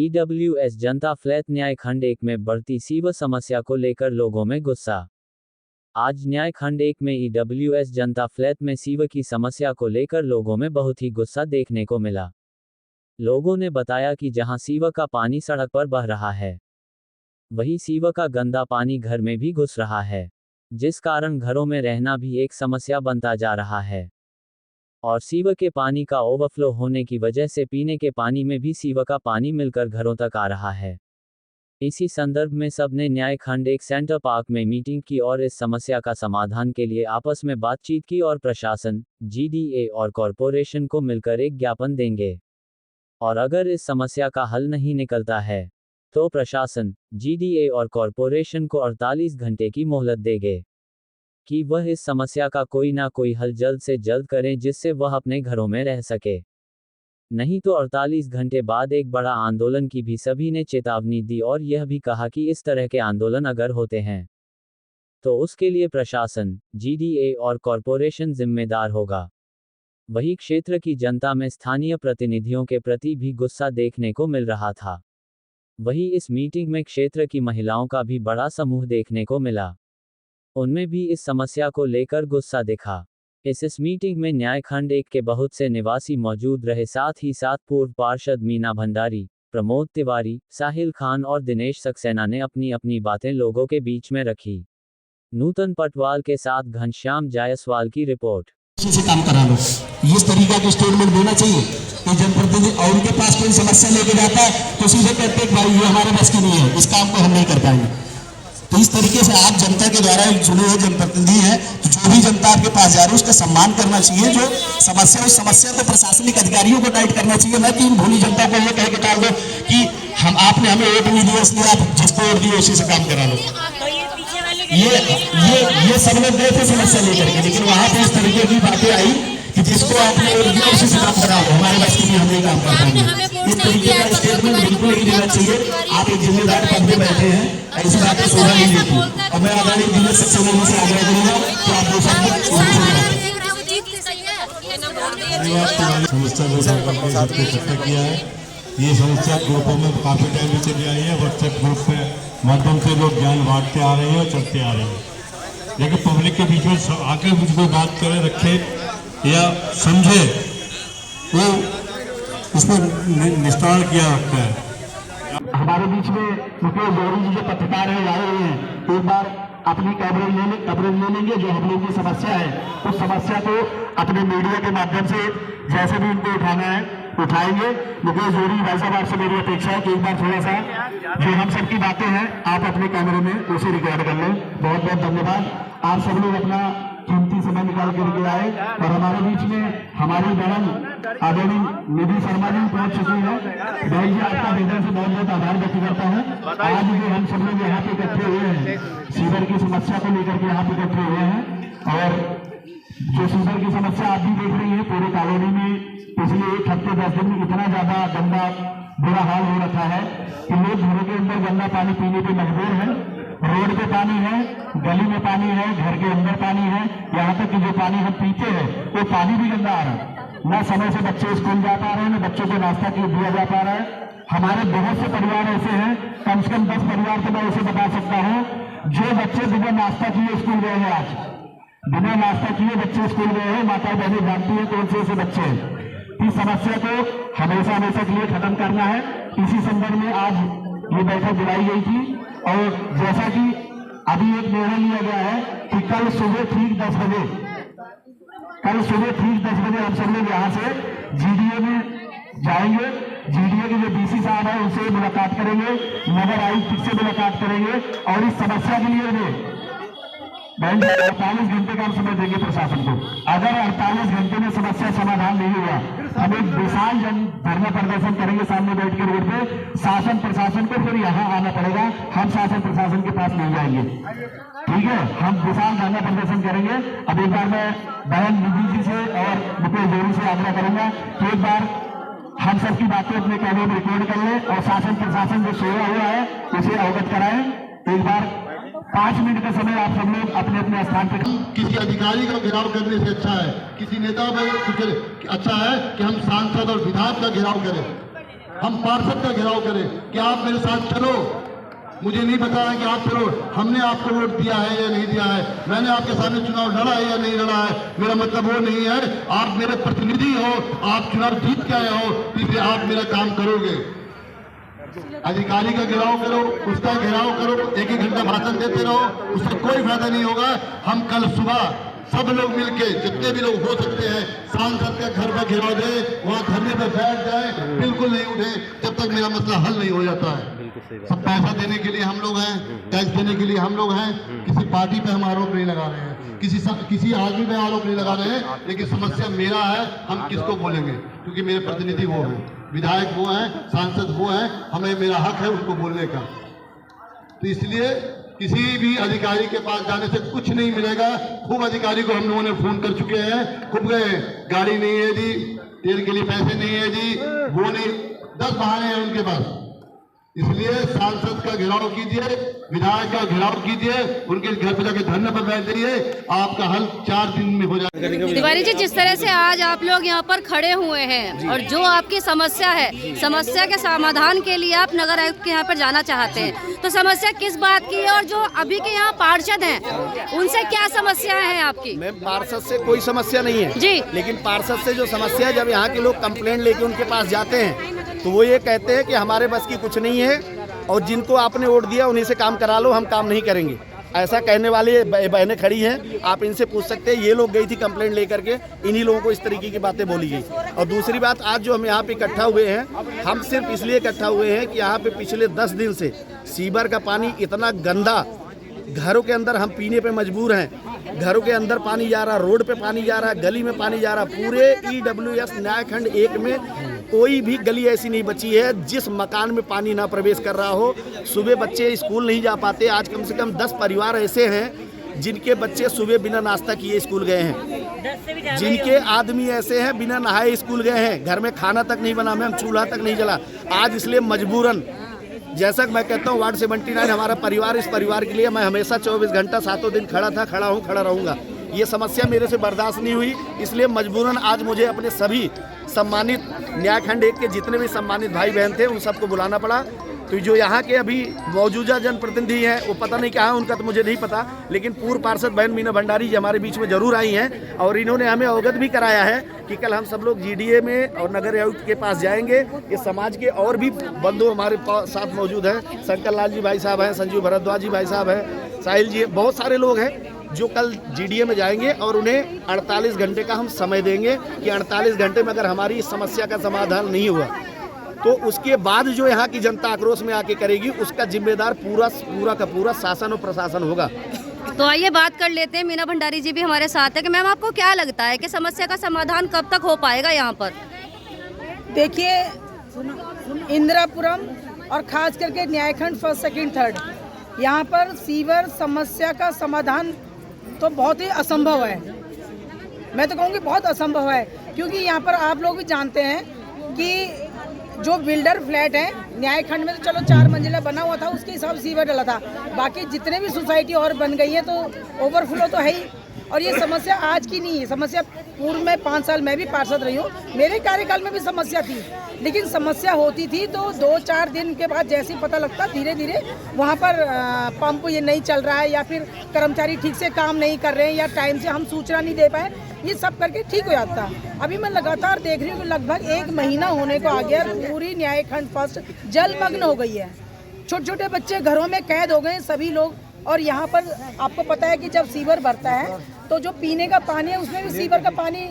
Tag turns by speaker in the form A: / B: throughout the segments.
A: EWS जनता flat न्याय खंड 1 में बढ़ती सीवर समस्या को लेकर लोगों में गुस्सा। आज न्याय खंड 1 में ईडब्ल्यूएस जनता फ्लैट में सीवर की समस्या को लेकर लोगों में बहुत ही गुस्सा देखने को मिला। लोगों ने बताया कि जहां सीवर का पानी सड़क पर बह रहा है, वहीं सीवर का गंदा पानी घर में भी घुस रहा है, जिस कारण घरों में रहना भी एक समस्या बनता जा रहा है। और सीवर के पानी का ओवरफ्लो होने की वजह से पीने के पानी में भी सीवर का पानी मिलकर घरों तक आ रहा है। इसी संदर्भ में सबने न्याय खंड 1 सेंटर पार्क में मीटिंग की और इस समस्या का समाधान के लिए आपस में बातचीत की और प्रशासन, जीडीए और कॉरपोरेशन को मिलकर एक ज्ञापन देंगे। और अगर इस समस्या का हल नहीं निकलता है तो प्रशासन, जीडीए और कॉरपोरेशन को 48 घंटे की मोहलत देंगे कि वह इस समस्या का कोई ना कोई हल जल्द से जल्द करें, जिससे वह अपने घरों में रह सके। नहीं तो 48 घंटे बाद एक बड़ा आंदोलन की भी सभी ने चेतावनी दी और यह भी कहा कि इस तरह के आंदोलन अगर होते हैं तो उसके लिए प्रशासन, जीडीए और कॉरपोरेशन जिम्मेदार होगा। वही क्षेत्र की जनता में स्थानीय प्रतिनिधियों के प्रति भी गुस्सा देखने को मिल रहा था। वही इस मीटिंग में क्षेत्र की महिलाओं का भी बड़ा समूह देखने को मिला। उनमें भी इस समस्या को लेकर गुस्सा दिखा। इस मीटिंग में न्याय खंड 1 के बहुत से निवासी मौजूद रहे, साथ ही साथ पूर्व पार्षद मीना भंडारी, प्रमोद तिवारी, साहिल खान और दिनेश सक्सेना ने अपनी अपनी बातें लोगों के बीच में रखी। नूतन पटवाल के साथ घनश्याम जायसवाल की रिपोर्ट।
B: से काम करा लो, इस तरीका का स्टेटमेंट देना चाहिए कि जनप्रतिनिधि और उनके पास कोई समस्या लेके जाता है तो सीधे कहते हैं भाई ये हमारे बस की नहीं है, इस काम को हम नहीं कर पाएंगे। तो इस तरीके से आप जनता के द्वारा चुने हुए जनप्रतिनिधि हैं, तो जो भी जनता आपके पास जा रही है उसका सम्मान करना चाहिए। जो समस्या, उस समस्या को प्रशासनिक अधिकारियों को टाइट करना चाहिए, न कि इन भोली जनता को ये कह के टाल दो कि आपने हमें वोट नहीं दिया इसलिए आप जिसको वोट दिए उसी से काम करा लो। ये सब लोग गए थे समस्या लेकर के, लेकिन वहां पे इस तरीके की बातें आई कि जिसको आपने वोट दिया उसी से काम करा लो, हमारे बस की हम नहीं काम कर पाएंगे। इस तरीके का स्टेटमेंट बिल्कुल नहीं देना चाहिए। आप एक जिम्मेदार पद पे बैठे हैं, ऐसी बातें सोना नहीं देती। और मैं आगामी दिनों से आग्रह करूंगा कि आप समस्या को किया है। ये समस्या ग्रुपों में काफी टाइम से चली आई है, व्हाट्सएप ग्रुप पे माध्यम से लोग ज्ञान बांटते आ रहे हैं और चलते आ रहे हैं, लेकिन पब्लिक के बीच में आके मुझको बात करे, रखे या समझे, वो उसमें निस्तारण किया रखता है। हमारे बीच में मुकेश गौरी जी जो पत्रकार है आए हुए हैं, एक बार अपनी कवरेज ले लेंगे जो हम लोग की समस्या है, उस समस्या को अपने मीडिया के माध्यम से जैसे भी उनको उठाना है उठाएंगे। मुकेश गौरी भाई साहब, आपसे मेरी अपेक्षा है कि एक बार थोड़ा सा जो हम सबकी बातें हैं आप अपने कैमरे में उसे रिकॉर्ड कर लें। बहुत बहुत धन्यवाद। आप सब लोग अपना कीमती समय निकाल करके आए और हमारे बीच में हमारी बहन आदरणीय निधि शर्मा जी पहुंच चुकी है। बहन जी, आपका हृदय से बहुत बहुत आभार व्यक्त करता हूँ। आज जो हम सब लोग यहाँ पे इकट्ठे हुए हैं, सीवर की समस्या को लेकर के यहाँ पे इकट्ठे हुए हैं, और जो सीवर की समस्या आप भी देख रही है, पूरे कॉलोनी में पिछले 1 हफ्ते 10 दिन में इतना ज्यादा गंदा बुरा हाल हो रखा है कि लोग घरों के अंदर गंदा पानी पीने पे मजबूर है। रोड पे पानी है, गली में पानी है, घर के अंदर पानी है, यहाँ तक कि जो पानी हम पीते हैं वो पानी भी गंदा आ रहा है। न समय से बच्चे स्कूल जा पा रहे हैं, न बच्चों को नाश्ता दिया जा पा रहा है। हमारे बहुत से परिवार ऐसे हैं, कम से कम 10 परिवार को मैं ऐसे बता सकता हूँ जो बच्चे बिना नाश्ता किए स्कूल गए हैं। आज बिना नाश्ता किए बच्चे स्कूल गए हैं। माता बहनें जानती है कौन से ऐसे बच्चे हैं। इस समस्या को हमेशा के लिए खत्म करना है। इसी संदर्भ में आज ये बैठक बुलाई गई थी, और जैसा कि अभी एक निर्णय लिया गया है कि कल सुबह ठीक 10 बजे हम सब लोग यहाँ से जीडीए में जाएंगे। जीडीए के जो डीसी साहब है उनसे मुलाकात करेंगे, नगर आयुक्त से मुलाकात करेंगे, और इस समस्या के लिए 48 घंटे का हम समय देंगे प्रशासन को। अगर 48 घंटे में समस्या समाधान नहीं हुआ, हम एक विशाल जन धरना प्रदर्शन करेंगे सामने बैठ के रोड पे। शासन प्रशासन को फिर यहाँ आना पड़ेगा, हम शासन प्रशासन के पास नहीं जाएंगे, ठीक है। हम विशाल धरना प्रदर्शन करेंगे। अब एक बार मैं बहन निधि जी से और मुकेश गौरी से आग्रह करूंगा कि एक बार हम सबकी बातें अपने कैमरे में रिकॉर्ड कर लें और शासन प्रशासन जो सोया हुआ है उसे अवगत कराएं। एक बार 5 मिनट का समय आप सब लोग अपने अपने स्थान पर।
C: किसी अधिकारी का घेराव करने से अच्छा है, किसी नेता पर अच्छा है कि हम सांसद और विधायक का घेराव करें। हम पार्षद का घेराव करें कि आप मेरे साथ चलो। मुझे नहीं पता है कि आप चलो, हमने आपको वोट दिया है या नहीं दिया है, मैंने आपके सामने चुनाव लड़ा है या नहीं लड़ा है, मेरा मतलब वो नहीं है। आप मेरे प्रतिनिधि हो, आप चुनाव जीत के आए हो, इसलिए आप मेरा काम करोगे। अधिकारी का घेराव करो, उसका घेराव करो, एक घंटा भाषण देते रहो, उससे कोई फायदा नहीं होगा। हम कल सुबह सब लोग मिलके, जितने भी लोग हो सकते हैं, सांसद का घर पर घेराव दे, वहाँ धरने पर बैठ जाए, बिल्कुल नहीं उठे जब तक मेरा मसला हल नहीं हो जाता है। सब पैसा देने के लिए हम लोग हैं, टैक्स देने के लिए हम लोग हैं, किसी पार्टी पे हम आरोप नहीं लगा रहे हैं, किसी आदमी पे आरोप नहीं लगा रहे हैं, लेकिन समस्या मेरा है, हम किसको बोलेंगे, क्योंकि मेरे प्रतिनिधि वो हैं, विधायक वो हैं, सांसद वो हैं, हमें मेरा हक है उनको बोलने का। तो इसलिए किसी भी अधिकारी के पास जाने से कुछ नहीं मिलेगा। खूब अधिकारी को हम लोगों ने फोन कर चुके हैं, खूब गए, गाड़ी नहीं है जी, तेल के लिए पैसे नहीं है जी, वो नहीं, 10 बहाने हैं उनके पास। इसलिए सांसद का घेराव कीजिए, विधायक का घेराव कीजिए, उनके घर पर जाके धरने पर बैठ जाइए, आपका हल 4 दिन में हो जाएगा।
D: तिवारी जी, जिस तरह से आज आप लोग यहाँ पर खड़े हुए हैं और जो आपकी समस्या है, समस्या के समाधान के लिए आप नगर आयुक्त के यहाँ पर जाना चाहते हैं, तो समस्या किस बात की है और जो अभी के यहाँ पार्षद हैं उनसे क्या समस्याएं हैं आपकी?
E: मैम, पार्षद से कोई समस्या नहीं है
D: जी,
E: लेकिन पार्षद से जो समस्या है, जब यहाँ के लोग कंप्लेंट लेके उनके पास जाते हैं तो वो ये कहते हैं कि हमारे बस की कुछ नहीं है और जिनको आपने वोट दिया उन्हीं से काम करा लो, हम काम नहीं करेंगे। ऐसा कहने वाले बहनें खड़ी हैं, आप इनसे पूछ सकते हैं। ये लोग गई थी कंप्लेंट लेकर के, इन्हीं लोगों को इस तरीके की बातें बोली गई। और दूसरी बात, आज जो हम यहाँ पे इकट्ठा हुए हैं, हम सिर्फ इसलिए इकट्ठा हुए हैं कि यहाँ पे पिछले 10 दिन से सीवर का पानी इतना गंदा, घरों के अंदर हम पीने पे मजबूर हैं। घरों के अंदर पानी जा रहा, रोड पे पानी जा रहा, गली में पानी जा रहा। पूरे EWS न्यायखंड 1 में कोई भी गली ऐसी नहीं बची है जिस मकान में पानी ना प्रवेश कर रहा हो। सुबह बच्चे स्कूल नहीं जा पाते। आज कम से कम 10 परिवार ऐसे हैं जिनके बच्चे सुबह बिना नाश्ता किए स्कूल गए हैं, जिनके आदमी ऐसे हैं बिना नहाए स्कूल गए हैं, घर में खाना तक नहीं बना, मैम चूल्हा तक नहीं जला। आज इसलिए मजबूरन, जैसा कि मैं कहता हूँ, वार्ड 79 हमारा परिवार, इस परिवार के लिए मैं हमेशा 24 घंटा 7 दिन खड़ा था, खड़ा हूँ, खड़ा रहूँगा। ये समस्या मेरे से बर्दाश्त नहीं हुई, इसलिए मजबूरन आज मुझे अपने सभी सम्मानित न्यायखंड 1 के जितने भी सम्मानित भाई बहन थे उन सबको बुलाना पड़ा। तो जो यहाँ के अभी मौजूदा जनप्रतिनिधि हैं वो पता नहीं क्या है, उनका तो मुझे नहीं पता, लेकिन पूर्व पार्षद बहन मीना भंडारी जी हमारे बीच में जरूर आई हैं और इन्होंने हमें अवगत भी कराया है कि कल हम सब लोग GDA में और नगर आयुक्त के पास जाएंगे। इस समाज के और भी बंधु हमारे साथ मौजूद हैं, शंकर लाल जी भाई साहब हैं, संजीव भरद्वाज जी भाई साहब हैं, साहिल जी, बहुत सारे लोग हैं जो कल GDA में जाएंगे और उन्हें 48 घंटे का हम समय देंगे कि 48 घंटे में अगर हमारी इस समस्या का समाधान नहीं हुआ तो उसके बाद जो यहाँ की जनता आक्रोश में आके करेगी उसका जिम्मेदार पूरा का पूरा शासन और प्रशासन होगा।
D: तो आइए बात कर लेते हैं, मीना भंडारी जी भी हमारे साथ है कि मैम आपको क्या लगता है कि समस्या का समाधान कब तक हो पाएगा यहाँ पर?
F: देखिए, इंदिरापुरम और खास करके न्यायखंड 1st, 2nd, 3rd यहाँ पर सीवर समस्या का समाधान तो बहुत ही असंभव है। मैं तो कहूँगी बहुत असंभव है, क्योंकि यहाँ पर आप लोग भी जानते हैं कि जो बिल्डर फ्लैट है न्यायखंड में तो चलो 4 मंजिला बना हुआ था, उसके हिसाब से सीवर डला था, बाकी जितने भी सोसाइटी और बन गई है तो ओवरफ्लो तो है ही। और ये समस्या आज की नहीं है, समस्या पूर्व में 5 साल मैं भी पार्षद रही हूँ, मेरे कार्यकाल में भी समस्या थी, लेकिन समस्या होती थी तो 2-4 दिन के बाद जैसे ही पता लगता धीरे धीरे वहाँ पर पंप ये नहीं चल रहा है या फिर कर्मचारी ठीक से काम नहीं कर रहे हैं या टाइम से हम सूचना नहीं दे पाए, ये सब करके ठीक हो जाता। अभी मैं लगातार देख रही हूँ कि लगभग 1 महीना होने को आ गया, पूरी न्यायखंड 1st जलमग्न हो गई है। छोटे छोटे बच्चे घरों में कैद हो गए सभी लोग। और यहाँ पर आपको पता है कि जब सीवर भरता है तो जो पीने का पानी है उसमें भी सीवर का पानी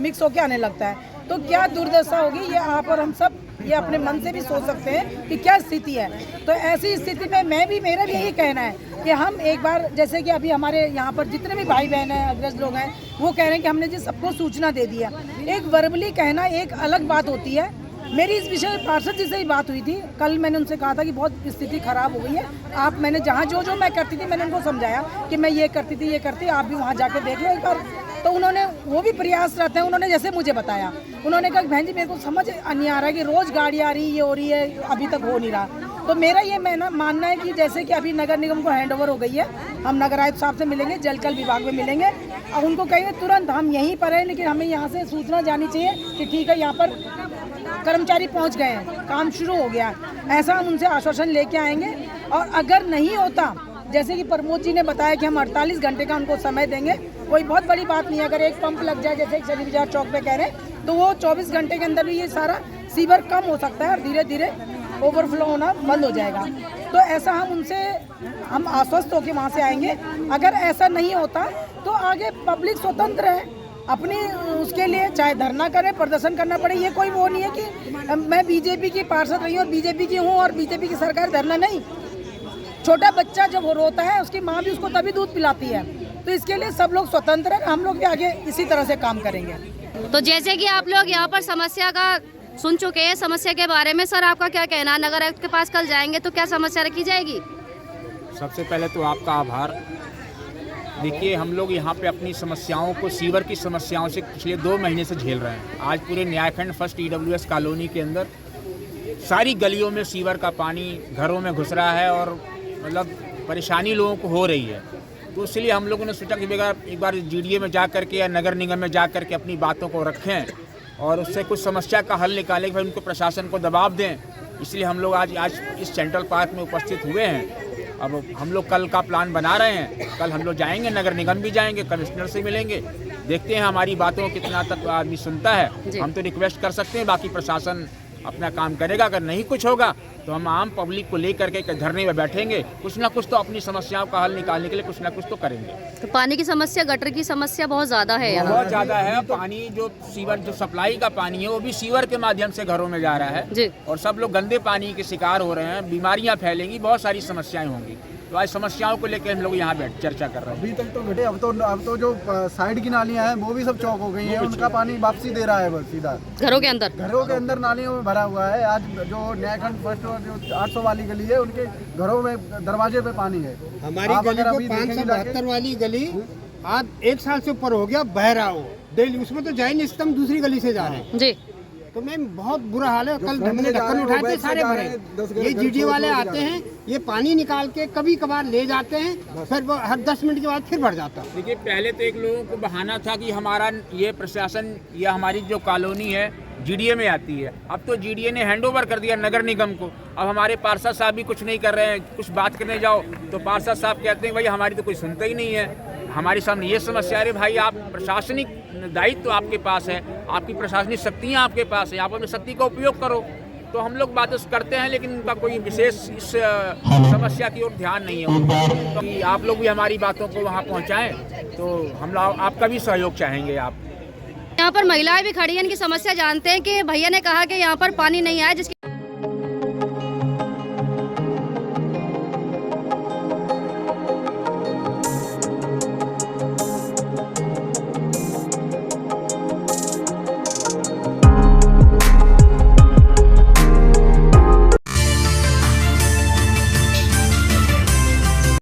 F: मिक्स होकर आने लगता है। तो क्या दुर्दशा होगी, ये आप और हम सब ये अपने मन से भी सोच सकते हैं कि क्या स्थिति है। तो ऐसी स्थिति में मेरा भी यही कहना है कि हम एक बार, जैसे कि अभी हमारे यहाँ पर जितने भी भाई बहन हैं, अग्रज लोग हैं, वो कह रहे हैं कि हमने जी सबको सूचना दे दिया। एक वर्बली कहना एक अलग बात होती है। मेरी इस विषय में पार्षद जी से ही बात हुई थी, कल मैंने उनसे कहा था कि बहुत स्थिति खराब हो गई है, आप, मैंने जहाँ जो मैं करती थी मैंने उनको समझाया कि मैं ये करती थी, ये करती, आप भी वहाँ जाके देख लो एक बार। तो उन्होंने, वो भी प्रयासरत हैं, उन्होंने जैसे मुझे बताया, उन्होंने कहा बहन जी मेरे को समझ नहीं आ रहा है कि रोज़ गाड़ी आ रही, ये हो रही है, अभी तक हो नहीं रहा। तो मेरा ये मानना है कि जैसे कि अभी नगर निगम को हैंडओवर हो गई है, हम नगर आयुक्त साहब से मिलेंगे, जल कल विभाग में मिलेंगे और उनको कहेंगे तुरंत हम यहीं पर हैं, लेकिन हमें यहाँ से सूचना जानी चाहिए कि ठीक है यहाँ पर कर्मचारी पहुंच गए हैं, काम शुरू हो गया, ऐसा हम उनसे आश्वासन लेके आएंगे। और अगर नहीं होता, जैसे कि प्रमोद जी ने बताया कि हम 48 घंटे का उनको समय देंगे, कोई बहुत बड़ी बात नहीं है। अगर एक पंप लग जाए, जैसे शनि बाजार चौक पे कह रहे हैं, तो वो 24 घंटे के अंदर भी ये सारा सीवर कम हो सकता है और धीरे धीरे ओवरफ्लो होना बंद हो जाएगा। तो ऐसा हम आश्वस्त होकर वहाँ से आएंगे। अगर ऐसा नहीं होता तो आगे पब्लिक स्वतंत्र है अपनी, उसके लिए चाहे धरना करे, प्रदर्शन करना पड़े। ये कोई वो नहीं है कि मैं बीजेपी की पार्षद रही हूँ और बीजेपी की हूँ और बीजेपी की सरकार, धरना नहीं। छोटा बच्चा जब रोता है, उसकी माँ भी उसको तभी दूध पिलाती है। तो इसके लिए सब लोग स्वतंत्र हैं, हम लोग भी आगे इसी तरह से काम करेंगे।
D: तो जैसे कि आप लोग यहाँ पर समस्या का सुन चुके हैं, समस्या के बारे में सर आपका क्या कहना है? नगर आयुक्त के पास कल जाएंगे तो क्या समस्या रखी जाएगी?
G: सबसे पहले तो आपका आभार। देखिए, हम लोग यहाँ पे अपनी समस्याओं को, सीवर की समस्याओं से पिछले 2 महीने से झेल रहे हैं। आज पूरे न्यायखंड फर्स्ट EWS कॉलोनी के अंदर सारी गलियों में सीवर का पानी घरों में घुस रहा है और मतलब परेशानी लोगों को हो रही है। तो इसलिए हम लोगों ने सोचा कि एक बार GDA में जा करके या नगर निगम में जा करके अपनी बातों को रखें और उससे कुछ समस्या का हल निकालें कि भाई उनको प्रशासन को दबाव दें। इसलिए हम लोग आज इस सेंट्रल पार्क में उपस्थित हुए हैं। अब हम लोग कल का प्लान बना रहे हैं। कल हम लोग जाएंगे, नगर निगम भी जाएंगे, कमिश्नर से मिलेंगे, देखते हैं हमारी बातों को कितना तक आदमी सुनता है। हम तो रिक्वेस्ट कर सकते हैं, बाकी प्रशासन अपना काम करेगा। अगर नहीं कुछ होगा तो हम आम पब्लिक को लेकर के धरने में बैठेंगे, कुछ ना कुछ तो अपनी समस्याओं का हल निकालने के लिए कुछ ना कुछ तो करेंगे।
D: तो पानी की समस्या, गटर की समस्या बहुत ज़्यादा है यहाँ।
G: बहुत ज़्यादा है। पानी जो सीवर, जो सप्लाई का पानी है वो भी सीवर के माध्यम से घरों में जा रहा है
D: जी।
G: और सब लोग गंदे पानी के शिकार हो रहे हैं, बीमारियाँ फैलेंगी, बहुत सारी समस्याएं होंगी। तो आज समस्याओं को लेकर हम लोग यहाँ बैठ चर्चा कर रहे हैं।
H: अभी तक तो घटे, अब तो जो साइड की नालियाँ हैं वो भी सब चौक हो गई हैं, उनका पानी वापसी दे रहा है बस सीधा
D: घरों के अंदर
H: नालियों में भरा हुआ है। आज जो न्यायखंड फर्स्ट और जो 800 वाली गली है, उनके घरों में दरवाजे पे पानी है।
I: हमारी गली को 572 वाली गली आज 1 साल से ऊपर हो गया, बह रहा हो डेली, उसमें तो जा ही नहीं सकता, हम दूसरी गली से जा रहे हैं
D: जी।
I: तो मैम बहुत बुरा हाल है। कल हमने ढक्कन उठाए थे, सारे भरे। ये GDA वाले आते हैं, ये पानी निकाल के कभी कभार ले जाते हैं, फिर वो हर 10 मिनट के बाद फिर भर जाता है।
G: देखिए, पहले तो एक लोगों को बहाना था कि हमारा ये प्रशासन या हमारी जो कॉलोनी है GDA में आती है। अब तो GDA ने हैंडओवर कर दिया नगर निगम को। अब हमारे पार्षद साहब भी कुछ नहीं कर रहे हैं। कुछ बात करने जाओ तो पार्षद साहब कहते हैं भाई हमारी तो कोई सुनता ही नहीं है। हमारे सामने ये समस्या है, भाई आप प्रशासनिक दायित्व तो आपके पास है, आपकी प्रशासनिक शक्तियाँ आपके पास है, आप अपनी शक्ति का उपयोग करो। तो हम लोग बातें करते हैं, लेकिन उनका कोई विशेष इस समस्या की ओर ध्यान नहीं है। तो आप लोग भी हमारी बातों को वहाँ पहुँचाएँ तो हम लोग आपका भी सहयोग चाहेंगे। आप
D: यहाँ पर महिलाएं भी खड़ी हैं, इनकी समस्या जानते हैं कि भैया ने कहा कि यहाँ पर पानी नहीं आया, जिसकी